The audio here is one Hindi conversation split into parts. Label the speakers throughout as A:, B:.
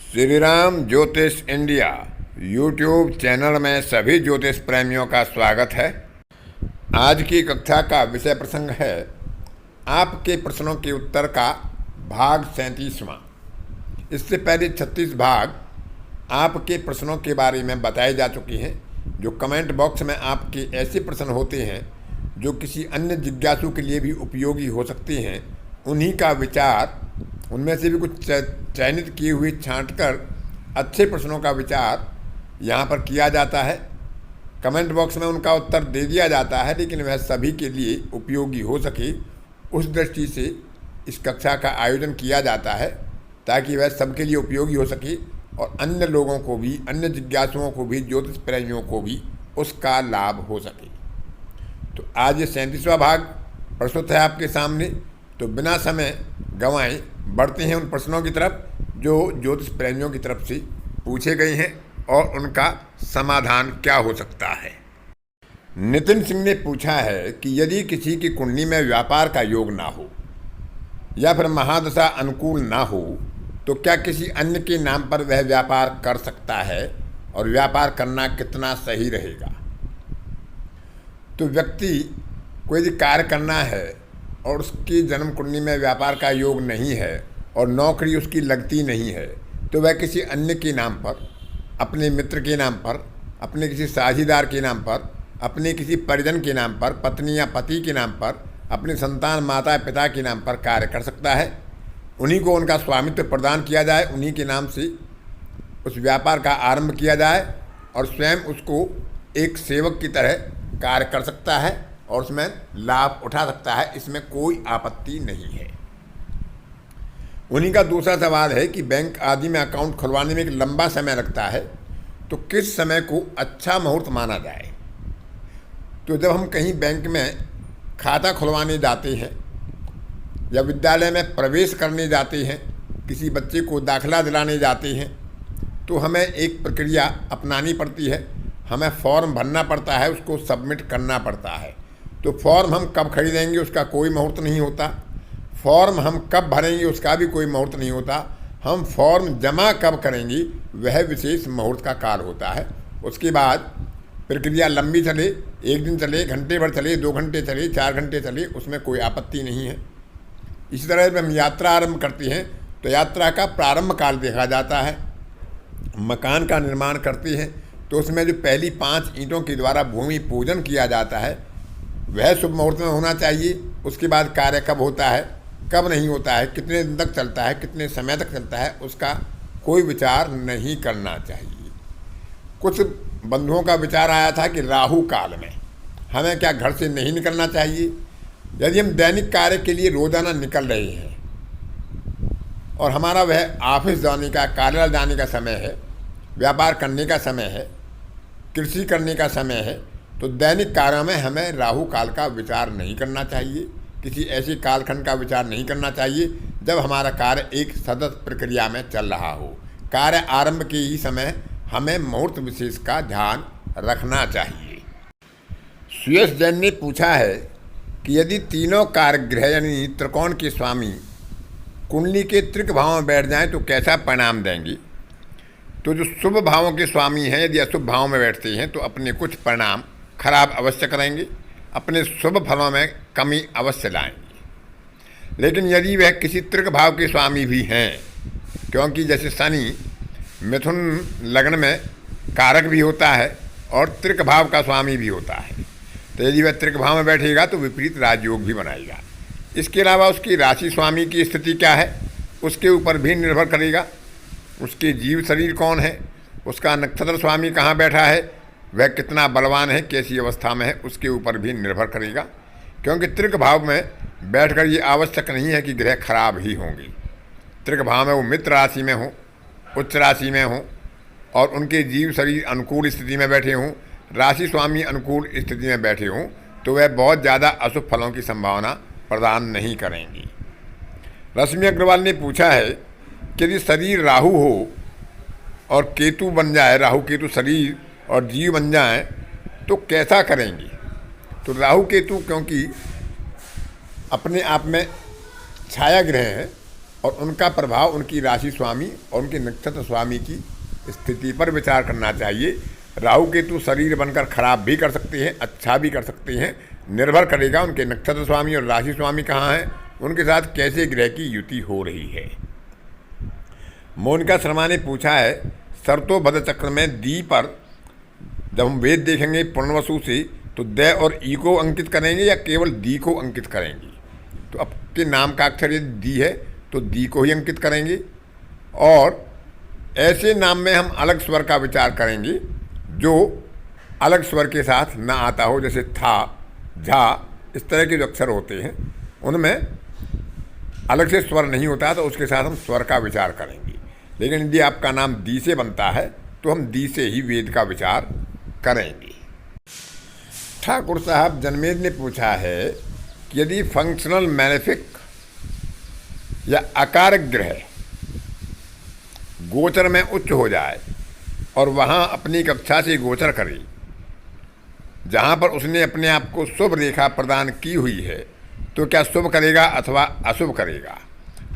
A: श्री राम ज्योतिष इंडिया यूट्यूब चैनल में सभी ज्योतिष प्रेमियों का स्वागत है। आज की कक्षा का विषय प्रसंग है आपके प्रश्नों के उत्तर का भाग 37वां। इससे पहले 36 भाग आपके प्रश्नों के बारे में बताए जा चुकी हैं। जो कमेंट बॉक्स में आपके ऐसे प्रश्न होते हैं जो किसी अन्य जिज्ञासु के लिए भी उपयोगी हो सकते हैं, उन्हीं का विचार, उनमें से भी कुछ चयनित किए हुए छांटकर अच्छे प्रश्नों का विचार यहाँ पर किया जाता है। कमेंट बॉक्स में उनका उत्तर दे दिया जाता है, लेकिन वह सभी के लिए उपयोगी हो सके उस दृष्टि से इस कक्षा का आयोजन किया जाता है, ताकि वह सबके लिए उपयोगी हो सके और अन्य लोगों को भी, अन्य जिज्ञासुओं को भी, ज्योतिष प्रेमियों को भी उसका लाभ हो सके। तो आज ये 37वां भाग प्रस्तुत है आपके सामने। तो बिना समय गंवाए बढ़ते हैं उन प्रश्नों की तरफ जो ज्योतिष प्रेमियों की तरफ से पूछे गए हैं और उनका समाधान क्या हो सकता है। नितिन सिंह ने पूछा है कि यदि किसी की कुंडली में व्यापार का योग ना हो या फिर महादशा अनुकूल ना हो तो क्या किसी अन्य के नाम पर वह व्यापार कर सकता है और व्यापार करना कितना सही रहेगा। तो व्यक्ति को यदि कार्य करना है और उसकी जन्म कुंडली में व्यापार का योग नहीं है और नौकरी उसकी लगती नहीं है, तो वह किसी अन्य के नाम पर, अपने मित्र के नाम पर, अपने किसी साझीदार के नाम पर, अपने किसी परिजन के नाम पर, पत्नी या पति के नाम पर, अपने संतान माता पिता के नाम पर कार्य कर सकता है। उन्हीं को उनका स्वामित्व प्रदान किया जाए, उन्हीं के नाम से उस व्यापार का आरंभ किया जाए और स्वयं उसको एक सेवक की तरह कार्य कर सकता है और उसमें लाभ उठा सकता है। इसमें कोई आपत्ति नहीं है। उन्हीं का दूसरा सवाल है कि बैंक आदि में अकाउंट खुलवाने में एक लंबा समय लगता है, तो किस समय को अच्छा मुहूर्त माना जाए। तो जब हम कहीं बैंक में खाता खुलवाने जाते हैं या विद्यालय में प्रवेश करने जाते हैं, किसी बच्चे को दाखिला दिलाने जाते हैं, तो हमें एक प्रक्रिया अपनानी पड़ती है। हमें फॉर्म भरना पड़ता है, उसको सबमिट करना पड़ता है। तो फॉर्म हम कब खरीदेंगे उसका कोई मुहूर्त नहीं होता। फॉर्म हम कब भरेंगे उसका भी कोई मुहूर्त नहीं होता। हम फॉर्म जमा कब करेंगे वह विशेष मुहूर्त का काल होता है। उसके बाद प्रक्रिया लंबी चले, एक दिन चले, घंटे भर चले, 2 घंटे चले, 4 घंटे चले, उसमें कोई आपत्ति नहीं है। इसी तरह जब हम यात्रा आरंभ करते हैं तो यात्रा का प्रारंभ काल देखा जाता है। मकान का निर्माण करते हैं तो उसमें जो पहली 5 ईंटों के द्वारा भूमि पूजन किया जाता है वह शुभ मुहूर्त में होना चाहिए। उसके बाद कार्य कब होता है, कब नहीं होता है, कितने दिन तक चलता है, कितने समय तक चलता है, उसका कोई विचार नहीं करना चाहिए। कुछ बंधुओं का विचार आया था कि राहु काल में हमें क्या घर से नहीं निकलना चाहिए। यदि हम दैनिक कार्य के लिए रोजाना निकल रहे हैं और हमारा वह ऑफिस जाने का, कार्यालय जाने का समय है, व्यापार करने का समय है, कृषि करने का समय है, तो दैनिक कार्यों में हमें राहु काल का विचार नहीं करना चाहिए। किसी ऐसे कालखंड का विचार नहीं करना चाहिए जब हमारा कार्य एक सतत प्रक्रिया में चल रहा हो। कार्य आरंभ के ही समय हमें मुहूर्त विशेष का ध्यान रखना चाहिए। सुयश जैन ने पूछा है कि यदि तीनों कारगृह यानी त्रिकोण के स्वामी कुंडली के त्रिक भाव में बैठ जाएं तो कैसा परिणाम देंगे। तो जो शुभ भावों के स्वामी हैं यदि अशुभ भाव में बैठते हैं तो अपने कुछ परिणाम खराब अवश्य करेंगे, अपने शुभ फलों में कमी अवश्य लाएंगे। लेकिन यदि वह किसी त्रिक भाव के स्वामी भी हैं, क्योंकि जैसे शनि मिथुन लग्न में कारक भी होता है और त्रिक भाव का स्वामी भी होता है, तो यदि वह त्रिक भाव में बैठेगा तो विपरीत राजयोग भी बनाएगा। इसके अलावा उसकी राशि स्वामी की स्थिति क्या है उसके ऊपर भी निर्भर करेगा। उसके जीव शरीर कौन है, उसका नक्षत्र स्वामी कहाँ बैठा है, वह कितना बलवान है, कैसी अवस्था में है, उसके ऊपर भी निर्भर करेगा। क्योंकि त्रिक भाव में बैठकर ये आवश्यक नहीं है कि ग्रह खराब ही होंगे। त्रिक भाव में वो मित्र राशि में हो, उच्च राशि में हो और उनके जीव शरीर अनुकूल स्थिति में बैठे हों, राशि स्वामी अनुकूल स्थिति में बैठे हों, तो वह बहुत ज़्यादा अशुभ फलों की संभावना प्रदान नहीं करेंगी। रश्मि अग्रवाल ने पूछा है कि यदि शरीर राहु हो और केतु बन जाए, राहु केतु शरीर और जीव बन जाए तो कैसा करेंगे। तो राहु केतु क्योंकि अपने आप में छाया ग्रह हैं और उनका प्रभाव उनकी राशि स्वामी और उनके नक्षत्र स्वामी की स्थिति पर विचार करना चाहिए। राहु केतु शरीर बनकर खराब भी कर सकते हैं, अच्छा भी कर सकते हैं। निर्भर करेगा उनके नक्षत्र स्वामी और राशि स्वामी कहाँ हैं, उनके साथ कैसे ग्रह की युति हो रही है। मोनिका शर्मा ने पूछा है, शर्तो भद्र चक्र में दी पर जब हम वेद देखेंगे पूर्णवसु से तो द और ई को अंकित करेंगे या केवल दी को अंकित करेंगे। तो आपके नाम का अक्षर यदि दी है तो दी को ही अंकित करेंगे, और ऐसे नाम में हम अलग स्वर का विचार करेंगे जो अलग स्वर के साथ ना आता हो, जैसे था, झा, इस तरह के जो अक्षर होते हैं उनमें अलग से स्वर नहीं होता, तो उसके साथ हम स्वर का विचार करेंगे। लेकिन यदि आपका नाम दी से बनता है तो हम दी से ही वेद का विचार करेंगे। ठाकुर साहब जनमेद ने पूछा है कि यदि फंक्शनल मैलेफिक या अकारक ग्रह गोचर में उच्च हो जाए और वहाँ अपनी कक्षा से गोचर करे जहाँ पर उसने अपने आप को शुभ रेखा प्रदान की हुई है, तो क्या शुभ करेगा अथवा अशुभ करेगा।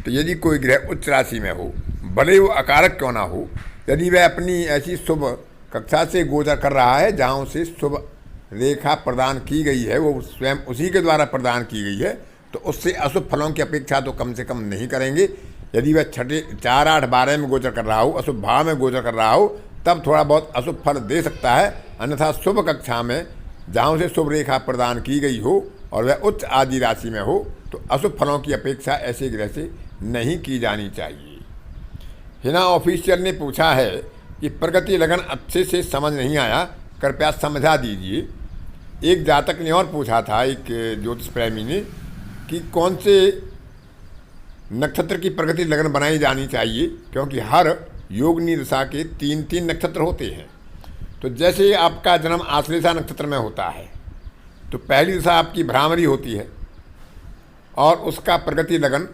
A: तो यदि कोई ग्रह उच्च राशि में हो, भले वो अकारक क्यों ना हो, यदि वह अपनी ऐसी शुभ कक्षा से गोचर कर रहा है जहाँ उसे शुभ रेखा प्रदान की गई है, वो स्वयं उसी के द्वारा प्रदान की गई है, तो उससे अशुभ फलों की अपेक्षा तो कम से कम नहीं करेंगे। यदि वह 4, 8, 12 में गोचर कर रहा हो, अशुभ भाव में गोचर कर रहा हो, तब थोड़ा बहुत अशुभ फल दे सकता है। अन्यथा शुभ कक्षा में जहाँ उसे शुभ रेखा प्रदान की गई हो और वह उच्च आदि राशि में हो, तो अशुभ फलों की अपेक्षा ऐसे ग्रह से नहीं की जानी चाहिए। हिना ऑफिशियल ने पूछा है कि प्रगति लगन अच्छे से समझ नहीं आया, कृपया समझा दीजिए। एक जातक ने और पूछा था, एक ज्योतिष प्रेमी ने, कि कौन से नक्षत्र की प्रगति लगन बनाई जानी चाहिए, क्योंकि हर योगनी दशा के 3-3 नक्षत्र होते हैं। तो जैसे आपका जन्म आश्लेषा नक्षत्र में होता है तो पहली दशा आपकी भ्रामरी होती है और उसका प्रगति लगन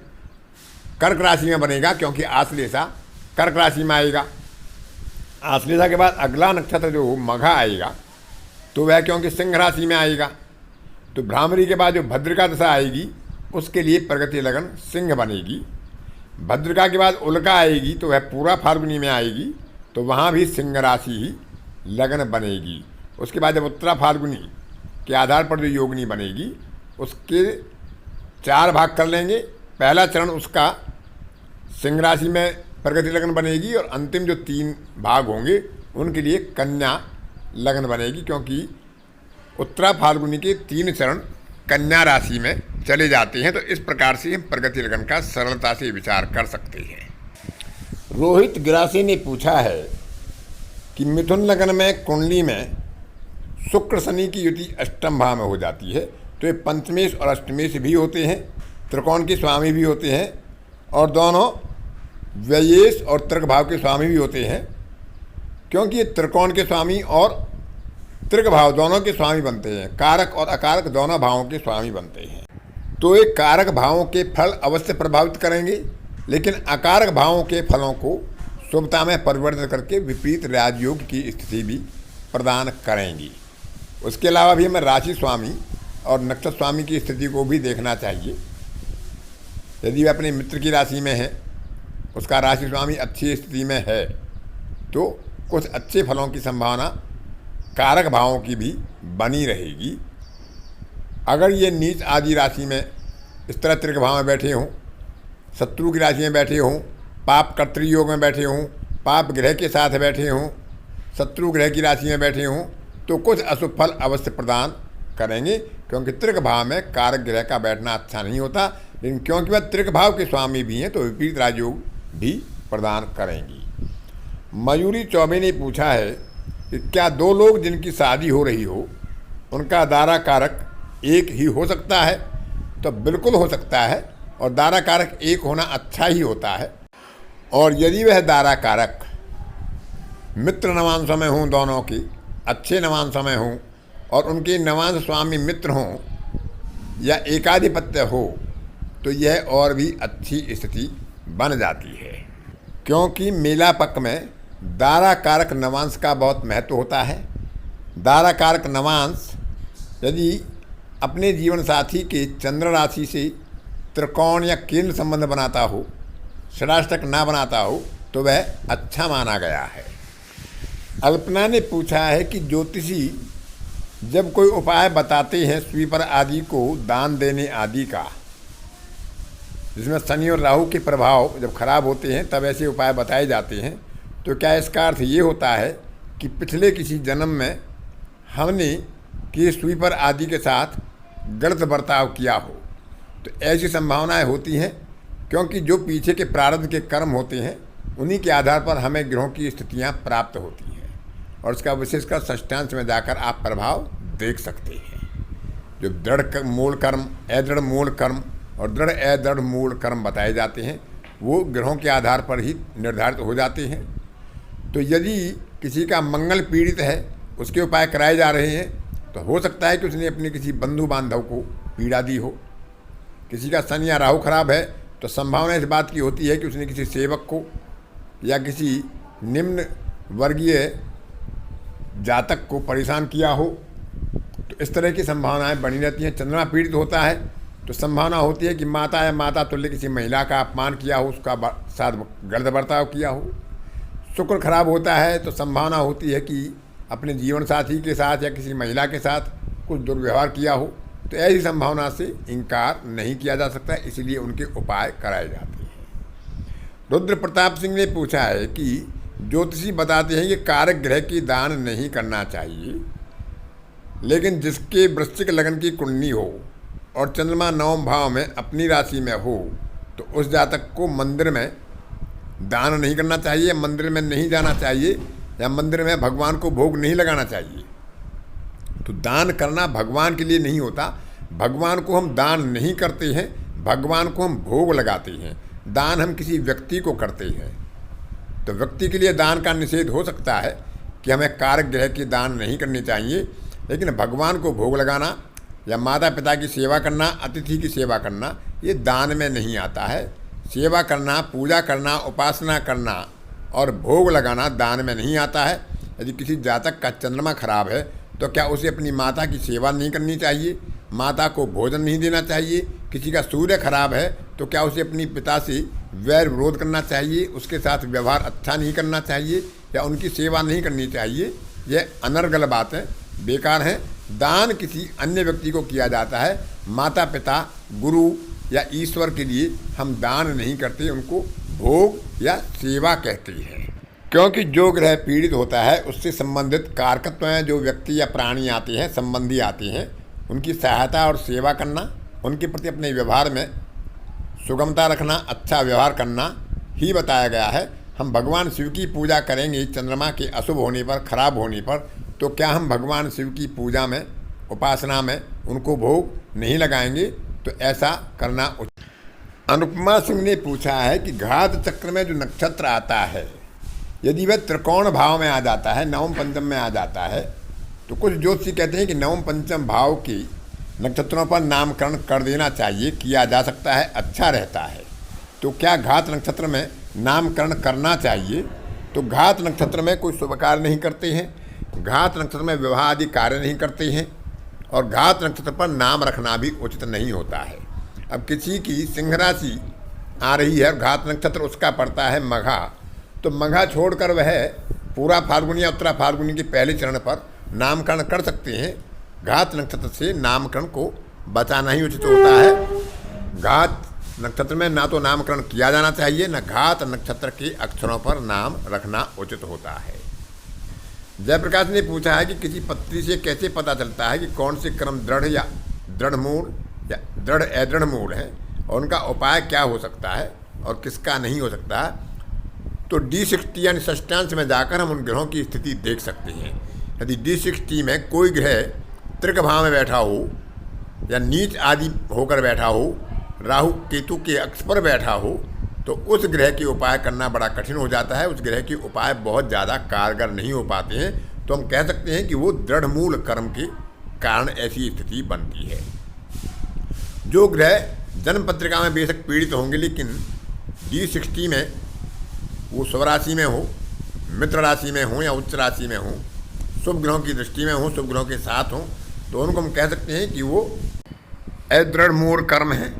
A: कर्क राशि में बनेगा, क्योंकि आश्लेषा कर्क राशि में आएगा। आश्लेषा के बाद अगला नक्षत्र जो मघा आएगा तो वह क्योंकि सिंह राशि में आएगा, तो भ्रामरी के बाद जो भद्रिका दशा आएगी उसके लिए प्रगति लगन सिंह बनेगी। भद्रिका के बाद उल्का आएगी तो वह पूरा फाल्गुनी में आएगी, तो वहाँ भी सिंह राशि ही लगन बनेगी। उसके बाद जब उत्तरा फाल्गुनी के आधार पर जो योगनी बनेगी उसके 4 भाग कर लेंगे। पहला चरण उसका सिंह राशि में प्रगति लगन बनेगी और अंतिम जो 3 भाग होंगे उनके लिए कन्या लगन बनेगी, क्योंकि उत्तरा फाल्गुनी के 3 चरण कन्या राशि में चले जाते हैं। तो इस प्रकार से हम प्रगति लगन का सरलता से विचार कर सकते हैं। रोहित गिरासी ने पूछा है कि मिथुन लगन में कुंडली में शुक्र शनि की युति अष्टम भाव में हो जाती है, तो ये पंचमेश और अष्टमेश भी होते हैं, त्रिकोण के स्वामी भी होते हैं, और दोनों व्ययेश और तृक भाव के स्वामी भी होते हैं, क्योंकि ये त्रिकोण के स्वामी और तृक भाव दोनों के स्वामी बनते हैं। कारक और अकारक दोनों भावों के स्वामी बनते हैं। तो ये कारक भावों के फल अवश्य प्रभावित करेंगे, लेकिन अकारक भावों के फलों को शुभता में परिवर्तित करके विपरीत राजयोग की स्थिति भी प्रदान करेंगी। उसके अलावा भी हमें राशि स्वामी और नक्षत्र स्वामी की स्थिति को भी देखना चाहिए। यदि वह अपने मित्र की राशि में है, उसका राशि स्वामी अच्छी स्थिति में है, तो कुछ अच्छे फलों की संभावना कारक भावों की भी बनी रहेगी। अगर ये नीच आदि राशि में इस तरह तृक भाव में बैठे हों, शत्रु की राशि में बैठे हों, पाप कर्तृयोग में बैठे हों, पाप ग्रह के साथ बैठे हों, शत्रु ग्रह की राशि में बैठे हों, तो कुछ अशुभ फल अवश्य प्रदान करेंगे, क्योंकि तृक भाव में कारक ग्रह का बैठना अच्छा नहीं होता। लेकिन क्योंकि वह तृक भाव के स्वामी भी हैं तो विपरीत राजयोग भी प्रदान करेंगी। मयूरी चौबे ने पूछा है कि क्या 2 लोग जिनकी शादी हो रही हो उनका दारा कारक एक ही हो सकता है? तो बिल्कुल हो सकता है, और दारा कारक एक होना अच्छा ही होता है। और यदि वह दारा कारक मित्र नवांशों में हों, दोनों की अच्छे नवांशों में हों और उनके नवांश स्वामी मित्र हों या एकाधिपत्य हो, तो यह और भी अच्छी स्थिति बन जाती है, क्योंकि मेला पक्ष में दारा कारक नवांश का बहुत महत्व होता है। दारा कारक नवांश यदि अपने जीवन साथी के चंद्र राशि से त्रिकोण या केंद्र संबंध बनाता हो षडाष्टक ना बनाता हो तो वह अच्छा माना गया है। अल्पना ने पूछा है कि ज्योतिषी जब कोई उपाय बताते हैं स्वीपर आदि को दान देने आदि का, जिसमें शनि और राहु के प्रभाव जब खराब होते हैं तब ऐसे उपाय बताए जाते हैं, तो क्या इसका अर्थ ये होता है कि पिछले किसी जन्म में हमने कि स्वीपर आदि के साथ गलत बर्ताव किया हो? तो ऐसी संभावनाएं होती हैं, क्योंकि जो पीछे के प्रारब्ध के कर्म होते हैं उन्हीं के आधार पर हमें ग्रहों की स्थितियां प्राप्त होती हैं, और इसका विशेषकर षष्ठांश में जाकर आप प्रभाव देख सकते हैं। जो दृढ़ मूल कर्म, अदृढ़ मूल कर्म और दृढ़ अदृढ़ मूल कर्म बताए जाते हैं वो ग्रहों के आधार पर ही निर्धारित हो जाते हैं। तो यदि किसी का मंगल पीड़ित है, उसके उपाय कराए जा रहे हैं, तो हो सकता है कि उसने अपने किसी बंधु बांधव को पीड़ा दी हो। किसी का शनि या राहु खराब है तो संभावना इस बात की होती है कि उसने किसी सेवक को या किसी निम्न वर्गीय जातक को परेशान किया हो। तो इस तरह की संभावनाएं बनी रहती हैं। चंद्रमा पीड़ित होता है तो संभावना होती है कि माता या माता तुल्य किसी महिला का अपमान किया हो, उसका साथ गलत बर्ताव किया हो। शुक्र खराब होता है तो संभावना होती है कि अपने जीवन साथी के साथ या किसी महिला के साथ कुछ दुर्व्यवहार किया हो। तो ऐसी संभावना से इनकार नहीं किया जा सकता, इसलिए उनके उपाय कराए जाते हैं। रुद्र प्रताप सिंह ने पूछा है कि ज्योतिषी बताते हैं कि कारक ग्रह की दान नहीं करना चाहिए, लेकिन जिसके वृश्चिक लगन की कुंडली हो और चंद्रमा 9वें भाव में अपनी राशि में हो तो उस जातक को मंदिर में दान नहीं करना चाहिए, मंदिर में नहीं जाना चाहिए या मंदिर में भगवान को भोग नहीं लगाना चाहिए। तो दान करना भगवान के लिए नहीं होता, भगवान को हम दान नहीं करते हैं, भगवान को हम भोग लगाते हैं। दान हम किसी व्यक्ति को करते हैं। तो व्यक्ति के लिए दान का निषेध हो सकता है कि हमें कारक ग्रह की दान नहीं करनी चाहिए, लेकिन भगवान को भोग लगाना या माता पिता की सेवा करना, अतिथि की सेवा करना, ये दान में नहीं आता है। सेवा करना, पूजा करना, उपासना करना और भोग लगाना दान में नहीं आता है। यदि किसी जातक का चंद्रमा खराब है तो क्या उसे अपनी माता की सेवा नहीं करनी चाहिए, माता को भोजन नहीं देना चाहिए? किसी का सूर्य खराब है तो क्या उसे अपनी पिता से वैर विरोध करना चाहिए, उसके साथ व्यवहार अच्छा नहीं करना चाहिए या उनकी सेवा नहीं करनी चाहिए? यह अनर्गल बातें बेकार हैं। दान किसी अन्य व्यक्ति को किया जाता है, माता पिता, गुरु या ईश्वर के लिए हम दान नहीं करते, उनको भोग या सेवा कहते हैं। क्योंकि जो ग्रह पीड़ित होता है उससे संबंधित कारकत्व हैं, जो व्यक्ति या प्राणी आते हैं, संबंधी आते हैं, उनकी सहायता और सेवा करना, उनके प्रति अपने व्यवहार में सुगमता रखना, अच्छा व्यवहार करना ही बताया गया है। हम भगवान शिव की पूजा करेंगे चंद्रमा के अशुभ होने पर, खराब होने पर, तो क्या हम भगवान शिव की पूजा में, उपासना में उनको भोग नहीं लगाएंगे? तो ऐसा करना उचित। अनुपमा सिंह ने पूछा है कि घात चक्र में जो नक्षत्र आता है यदि वह त्रिकोण भाव में आ जाता है, नवम पंचम में आ जाता है, तो कुछ ज्योतिषी कहते हैं कि नवम पंचम भाव की नक्षत्रों पर नामकरण कर देना चाहिए, किया जा सकता है, अच्छा रहता है। तो क्या घात नक्षत्र में नामकरण करना चाहिए? तो घात नक्षत्र में कोई शुभ कार्य नहीं करते हैं, घात नक्षत्र में विवाह आदि कार्य नहीं करते हैं, और घात नक्षत्र पर नाम रखना भी उचित नहीं होता है। अब किसी की सिंह राशि आ रही है और घात नक्षत्र उसका पड़ता है मघा, तो मघा छोड़कर वह पूरा फाल्गुनी या उत्तरा फाल्गुनी के पहले चरण पर नामकरण कर सकते हैं। घात नक्षत्र से नामकरण को बचाना ही उचित होता है। घात नक्षत्र में ना तो नामकरण किया जाना चाहिए, न घात नक्षत्र के अक्षरों पर नाम रखना उचित होता है। जयप्रकाश ने पूछा है कि किसी पत्री से कैसे पता चलता है कि कौन से कर्म दृढ़ या दृढ़ मूल या दृढ़ अदृढ़ मूल है, और उनका उपाय क्या हो सकता है और किसका नहीं हो सकता है? तो D60 यानी षष्ठांश में जाकर हम उन ग्रहों की स्थिति देख सकते हैं। यदि D60 में कोई ग्रह त्रिक भाव में बैठा हो या नीच आदि होकर बैठा हो, राहु केतु के अक्ष पर बैठा हो, तो उस ग्रह के उपाय करना बड़ा कठिन हो जाता है। उस ग्रह के उपाय बहुत ज़्यादा कारगर नहीं हो पाते हैं। तो हम कह सकते हैं कि वो दृढ़ मूल कर्म के कारण ऐसी स्थिति बनती है। जो ग्रह जन्म पत्रिका में बेशक पीड़ित होंगे, लेकिन D60 में वो स्वराशि में हो, मित्र राशि में हो या उच्च राशि में हो, शुभ ग्रहों की दृष्टि में हो, शुभ ग्रहों के साथ हो, तो उनको हम कह सकते हैं कि वो अदृढ़ मूल कर्म हैं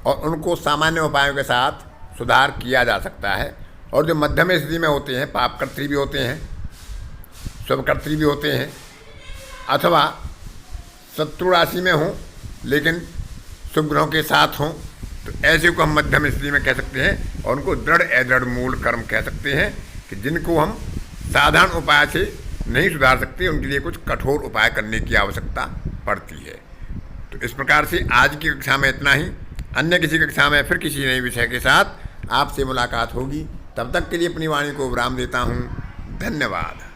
A: और उनको सामान्य उपायों के साथ सुधार किया जा सकता है। और जो मध्यम स्थिति में होते हैं, पापकर्त्री भी होते हैं, शुभकर्त्री भी होते हैं, अथवा शत्रु राशि में हों लेकिन शुभ ग्रहों के साथ हों, तो ऐसे को हम मध्यम स्थिति में कह सकते हैं। और उनको दृढ़ अदृढ़ मूल कर्म कह सकते हैं कि जिनको हम साधारण उपाय से नहीं सुधार सकते, उनके लिए कुछ कठोर उपाय करने की आवश्यकता पड़ती है। तो इस प्रकार से आज की कक्षा में इतना ही। अन्य किसी कक्षा में फिर किसी नए विषय के साथ आपसे मुलाकात होगी। तब तक के लिए अपनी वाणी को विराम देता हूँ। धन्यवाद।